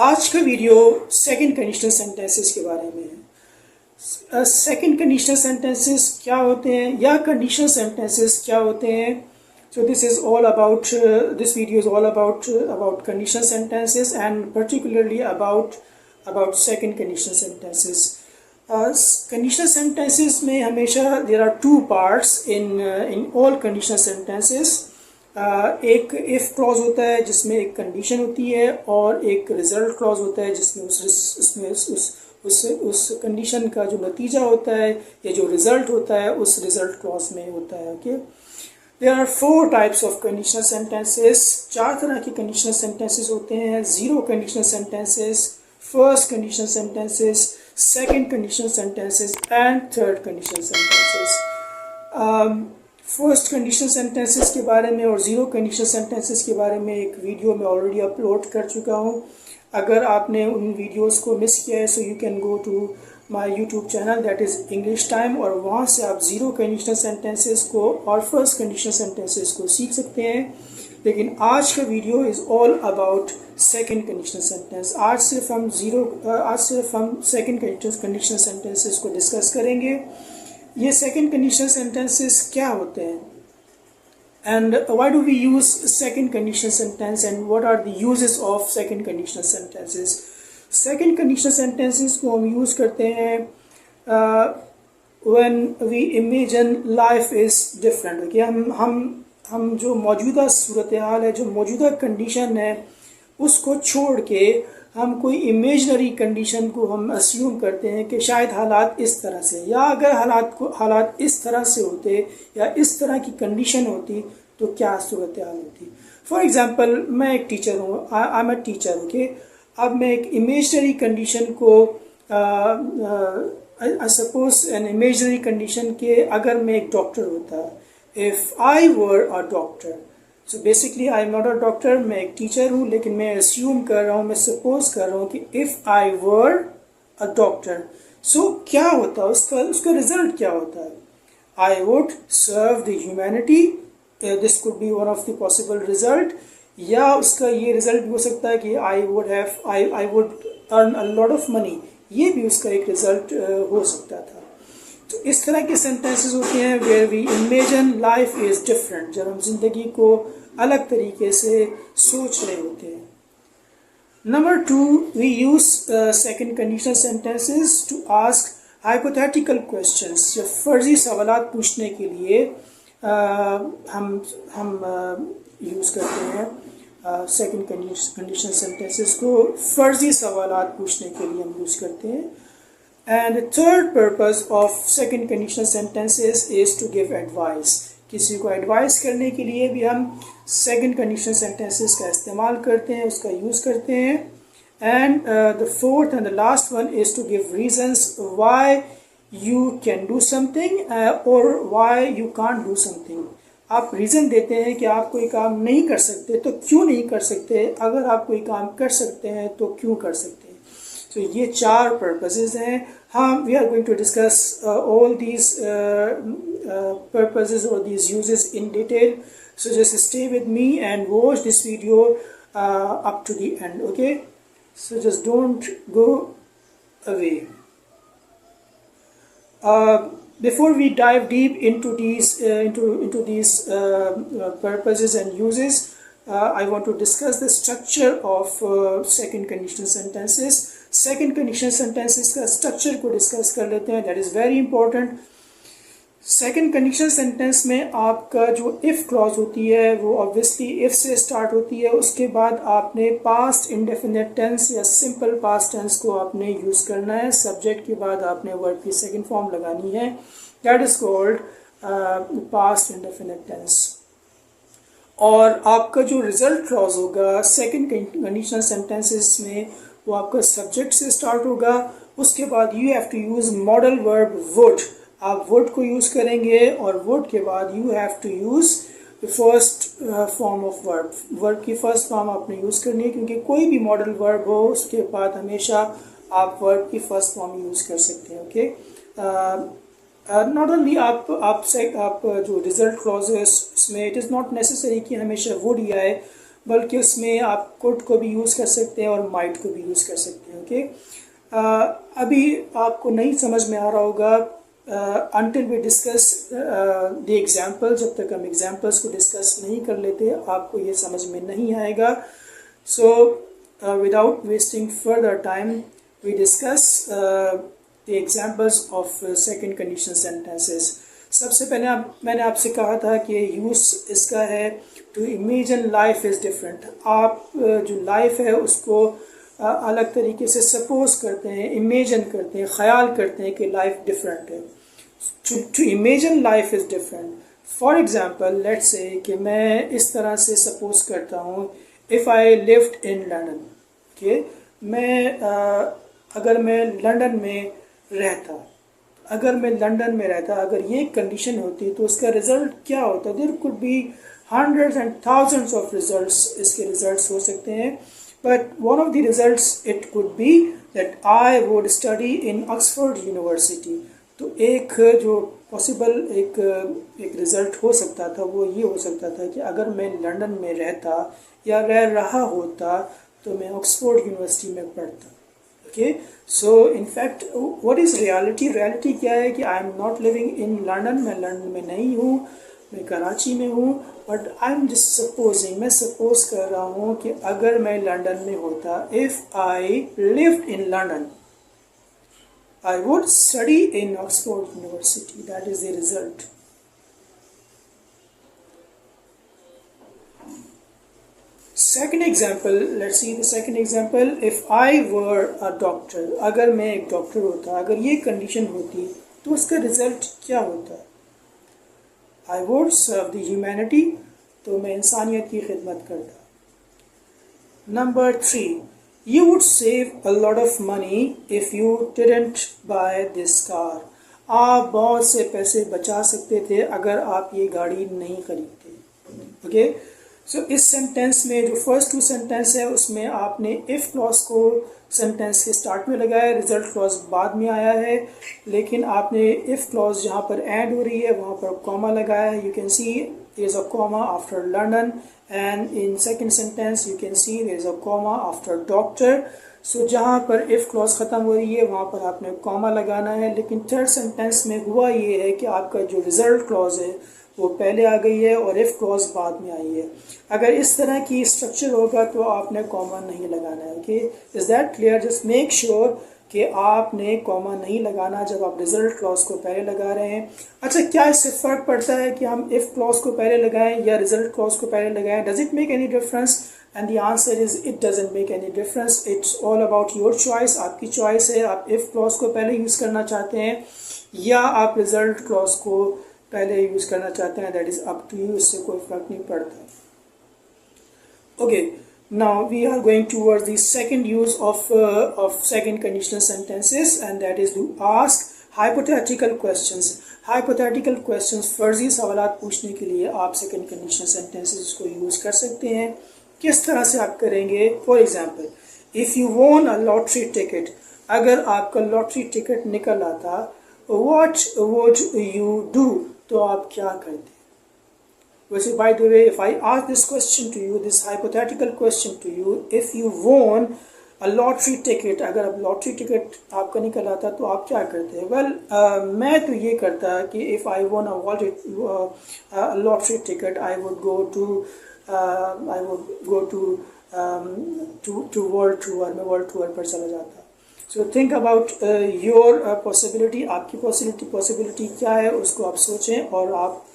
आज का video second conditional sentences के बारे में है। सेकंड कंडीशनल सेंटेंसेस क्या होते हैं या कंडीशनल सेंटेंसेस क्या होते हैं। So this is all about this video is all about conditional sentences and particularly about second conditional sentences. Conditional sentences में हमेशा there are two parts in all conditional sentences. एक इफ क्लॉज होता है जिसमें एक कंडीशन होती है और एक रिजल्ट क्लॉज होता है जिसमें उस कंडीशन का जो नतीजा होता है या जो रिजल्ट होता है उस रिजल्ट क्लॉज में होता है। Okay, there are 4 types of conditional sentences. 4 तरह के कंडीशनल सेंटेंसेस होते हैं। Zero conditional sentences, first conditional sentences, second conditional sentences and third conditional sentences. First conditional sentences के बारे में और ज़ीरो कंडीशनल सेंटेंसेस के बारे में एक वीडियो मैं ऑलरेडी अपलोड कर चुका हूँ। अगर आपने उन वीडियोस को मिस किया है so you can go to my YouTube channel that is English Time और वहाँ से आप ज़ीरो कंडीशनल सेंटेंसेस को और फर्स्ट कंडीशनल सेंटेंसेस को सीख सकते हैं। लेकिन आज का video is all about second conditional sentence. आज सिर्फ हम सेकंड कंडीशनल सेंटेंसेस को डिस्कस करेंगे। ये सेकंड कंडीशनल सेंटेंसेस क्या होते हैं and why do we use second conditional sentence and what are the uses of second conditional sentences. Second conditional sentences को हम यूज़ करते हैं when we imagine life is different. Okay, हम जो मौजूदा सूरत हाल है, जो मौजूदा कंडीशन है, उसको छोड़ के हम कोई इमेजनरी कंडीशन को हम अस्यूम करते हैं कि शायद हालात इस तरह से, या अगर हालात इस तरह से होते या इस तरह की कंडीशन होती तो क्या सूरत हाल होती। फॉर एग्जांपल, मैं एक टीचर हूँ, I am a teacher. Okay, अब मैं एक इमेजनरी कंडीशन को I suppose an imaginary condition के अगर मैं एक डॉक्टर होता, if I were a doctor, so basically I am not a doctor, मैं एक टीचर हूँ, लेकिन मैं अस्यूम कर रहा हूँ, मैं सपोज कर रहा हूँ कि if I were a doctor, सो क्या होता है, उसका रिजल्ट क्या होता है। I would serve the humanity, this could be one of the possible result. या उसका ये रिजल्ट भी हो सकता है कि I would earn a lot of money, ये भी उसका एक रिजल्ट हो सकता था। तो इस तरह के सेंटेंसेस होते हैं where we imagine life is different, जब हम जिंदगी को अलग तरीके से सोच रहे होते हैं। Number 2, we use second conditional sentences to ask hypothetical questions. जब फर्जी सवालात पूछने के लिए हम यूज़ करते हैं सेकंड कंडीशनल सेंटेंसेस को, फर्जी सवालात पूछने के लिए हम यूज़ करते हैं। And the third purpose of second conditional sentences is to give advice. किसी को एडवाइस करने के लिए भी हम second conditional sentences का इस्तेमाल करते हैं, उसका यूज़ करते हैं। And the fourth and the last one is to give reasons why you can do something or why you can't do something. आप रीज़न देते हैं कि आप कोई काम नहीं कर सकते तो क्यों नहीं कर सकते, अगर आप कोई काम कर सकते हैं तो क्यों कर सकते हैं। तो ये 4 पर्पसेस हैं। हाँ, we are going to discuss all these purposes और these uses in detail, so just stay with me and watch this video up to the end. Okay, so just don't go away. Before we dive deep into these purposes and uses, I want to discuss the structure of second conditional sentences. Second conditional sentences का structure को discuss कर लेते हैं, that is very important. Second conditional sentence में आपका जो if clause होती है वो obviously if से start होती है, उसके बाद आपने past indefinite tense या simple past tense को आपने use करना है, subject के बाद आपने verb की second form लगानी है, that is called past indefinite tense। और आपका जो रिजल्ट क्लॉज होगा सेकंड कंडीशनल सेंटेंसेस में वो आपका सब्जेक्ट से स्टार्ट होगा, उसके बाद you have to use modal verb would. आप वुड को यूज़ करेंगे और वुड के बाद you have to use the first form of verb. Verb की फर्स्ट फॉर्म आपने यूज़ करनी है, क्योंकि कोई भी मॉडल वर्ब हो उसके बाद हमेशा आप वर्ब की फर्स्ट फॉर्म यूज़ कर सकते हैं। ओके, नॉट ओनली आप जो रिजल्ट क्लॉज है उसमें इट इज़ नॉट नेसेसरी कि हमेशा वुड ही आए, बल्कि उसमें आप कुड को भी यूज़ कर सकते हैं और माइट को भी यूज़ कर सकते हैं। ओके, अभी आपको नहीं समझ में आ रहा होगा until we discuss the example. जब तक हम एग्जाम्पल्स को डिस्कस नहीं कर लेते आपको ये समझ में नहीं आएगा। So without wasting further time we discuss the examples of second condition sentences. सबसे पहले मैंने आपसे कहा था कि यूज़ इसका है to imagine life is different. आप जो लाइफ है उसको अलग तरीके से सपोज करते हैं, इमेजिन करते हैं, ख्याल करते हैं कि लाइफ डिफरेंट है। To imagine life is different, for example let's say कि मैं इस तरह से सपोज करता हूँ, if I lived in London. Okay, मैं अगर मैं लंदन में रहता, अगर ये कंडीशन होती तो उसका रिजल्ट क्या होता? There could be hundreds and thousands of results, इसके रिजल्ट्स हो सकते हैं। But one of the results it could be that I would study in Oxford University. तो एक जो पॉसिबल एक रिजल्ट हो सकता था वो ये हो सकता था कि अगर मैं लंदन में रहता या रह रहा होता तो मैं ऑक्सफोर्ड यूनिवर्सिटी में पढ़ता। Okay, so in fact what is reality? reality क्या है कि I am not living in London, मैं लंदन में नहीं हूँ, मैं कराची में हूँ। But I am just supposing, मैं सपोज कर रहा हूँ कि अगर मैं लंदन में होता, if I lived in London I would study in Oxford University. That is the result. Second example, let's see the second example. If I were a doctor, अगर मैं एक डॉक्टर होता, अगर ये कंडीशन होती तो उसका रिजल्ट क्या होता? I would serve the humanity, तो मैं इंसानियत की खिदमत करता। Number 3, you would save a lot of money if you didn't buy this car. आप बहुत से पैसे बचा सकते थे अगर आप ये गाड़ी नहीं खरीदते। ओके, सो इस सेंटेंस में जो फर्स्ट टू सेंटेंस है उसमें आपने इफ़ क्लॉज को सेंटेंस के स्टार्ट में लगाया, रिजल्ट क्लॉज बाद में आया है, लेकिन आपने इफ़ क्लॉज जहाँ पर एंड हो रही है वहाँ पर कॉमा लगाया है। You can see there is a comma after London, and in second sentence you can see there is a comma after doctor. So जहाँ पर if clause ख़त्म हो रही है वहाँ पर आपने comma लगाना है। लेकिन थर्ड सेंटेंस में हुआ ये है कि आपका जो result clause है वो पहले आ गई है और if clause बाद में आई है। अगर इस तरह की स्ट्रक्चर होगा तो आपने comma नहीं लगाना है। Okay, is that clear? Just make sure कि आपने कॉमा नहीं लगाना जब आप रिजल्ट क्लॉज को पहले लगा रहे हैं। अच्छा, क्या इससे फ़र्क पड़ता है कि हम इफ़ क्लॉज को पहले लगाएं या रिजल्ट क्लॉज को पहले लगाएं? Does it make any difference? And the answer is it doesn't make any difference. It's all about your choice, आपकी चॉइस है। आप इफ़ क्लॉज को पहले यूज़ करना चाहते हैं या आप रिजल्ट क्लॉज को पहले यूज़ करना चाहते हैं, that is up to you, इससे कोई फ़र्क नहीं पड़ता। Okay, now we are going towards the second use of second conditional sentences, and that is to ask hypothetical questions. Hypothetical questions, फर्जी सवालात पूछने के लिए आप second conditional sentences को यूज़ कर सकते हैं। किस तरह से आप करेंगे? For example, if you won a lottery ticket, अगर आपका लॉटरी टिकट निकल आता, what would you do? तो आप क्या करते? वैसे by the way, if I ask this question to you, this hypothetical question to you, if you won a lottery ticket, अगर अब लॉटरी टिकट आपका निकल आता तो आप क्या करते? Well, मैं तो ये करता कि if I won a lottery ticket, I would go to world tour, मैं world tour पर चला जाता। So think about your possibility, आपकी possibility क्या है उसको आप सोचें और आप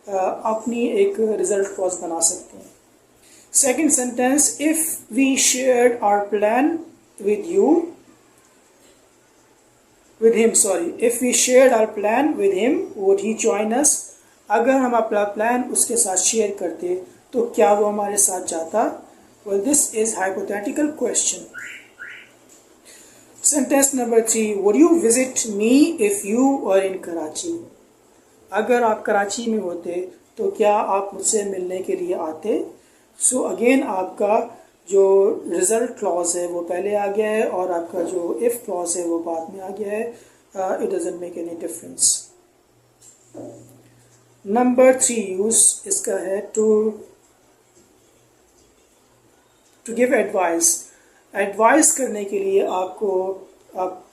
अपनी एक रिजल्ट क्लॉज बना सकते हैं। Second sentence, if we shared our plan with him, if we shared our plan with him would he join us? अगर हम अपना प्लान उसके साथ शेयर करते तो क्या वो हमारे साथ जाता? Well, this is hypothetical question. Sentence number 3, would you visit me if you were in Karachi? अगर आप कराची में होते तो क्या आप मुझसे मिलने के लिए आते? सो अगेन आपका जो रिजल्ट क्लॉज है वो पहले आ गया है और आपका जो इफ़ क्लॉज है वो बाद में आ गया है। It doesn't make any difference. Number 3 use इसका है to to give advice, advice करने के लिए आपको आप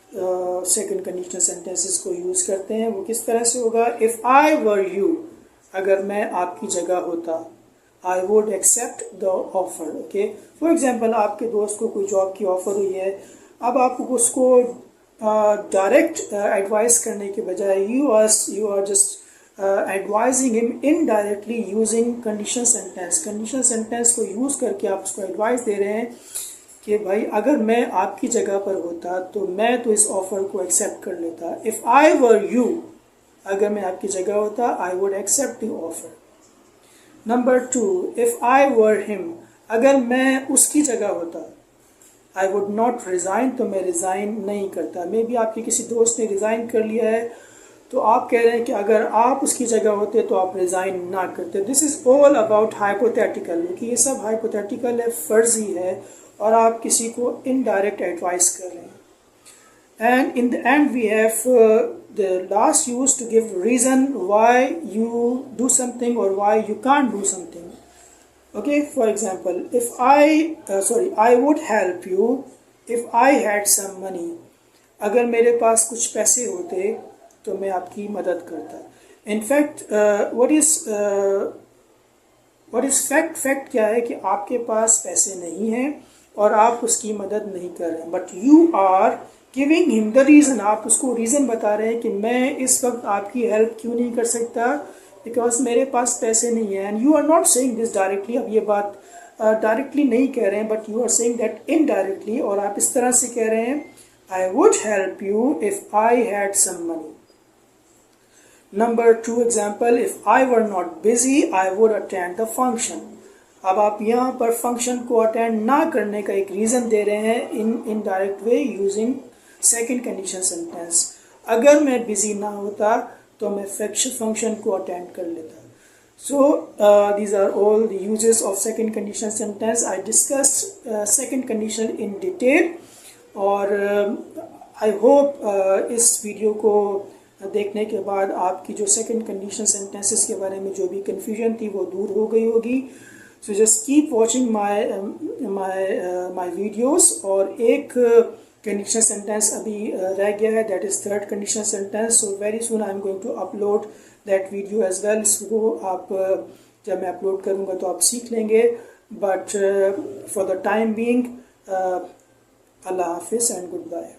सेकंड कंडीशनल सेंटेंसेस को यूज़ करते हैं। वो किस तरह से होगा? इफ़ आई वर यू, अगर मैं आपकी जगह होता, I would accept the offer. Okay, for example आपके दोस्त को कोई जॉब की ऑफ़र हुई है, अब आप उसको डायरेक्ट एडवाइस करने के बजाय you are just advising him indirectly using conditional sentence. Conditional sentence को यूज़ करके आप उसको एडवाइस दे रहे हैं कि भाई अगर मैं आपकी जगह पर होता तो मैं तो इस ऑफ़र को एक्सेप्ट कर लेता। इफ़ आई वर यू, अगर मैं आपकी जगह होता, I would accept the offer. Number 2, if I were him, अगर मैं उसकी जगह होता, आई वुड नॉट रिज़ाइन, तो मैं रिज़ाइन नहीं करता। मे बी आपके किसी दोस्त ने रिज़ाइन कर लिया है, तो आप कह रहे हैं कि अगर आप उसकी जगह होते तो आप रिज़ाइन ना करते। This is all about hypothetical, क्योंकि ये सब हाइपोथेटिकल है, फर्जी है, और आप किसी को इनडायरेक्ट एडवाइस कर रहे हैं। And in the end we have the last use to give reason why you do something or why you can't do something. Okay, for example, if I would help you if I had some money. अगर मेरे पास कुछ पैसे होते तो मैं आपकी मदद करता। इनफैक्ट what is फैक्ट क्या है कि आपके पास पैसे नहीं हैं और आप उसकी मदद नहीं कर रहे हैं, but you are giving him the reason. आप उसको रीज़न बता रहे हैं कि मैं इस वक्त आपकी हेल्प क्यों नहीं कर सकता, बिकॉज मेरे पास पैसे नहीं है। And you are not saying this directly, अब ये बात डायरेक्टली नहीं कह रहे हैं, but you are saying that indirectly, और आप इस तरह से कह रहे हैं I would help you if I had some money. Number 2 example, if I were not busy I would attend the function. अब आप यहाँ पर फंक्शन को अटेंड ना करने का एक रीज़न दे रहे हैं in indirect way using second condition sentence. अगर मैं बिजी ना होता तो मैं फंक्शन को अटेंड कर लेता। So these are all the uses of second conditional sentence. I discussed second conditional in detail, और I hope इस वीडियो को देखने के बाद आपकी जो second conditional sentences के बारे में जो भी confusion थी वो दूर हो गई होगी। So just keep watching my videos। और एक conditional sentence अभी रह गया है, that is third conditional sentence। So very soon I am going to upload that video as well। इसको आप जब मैं अपलोड करूँगा तो आप सीख लेंगे, but for the time being, Allah Hafiz and goodbye।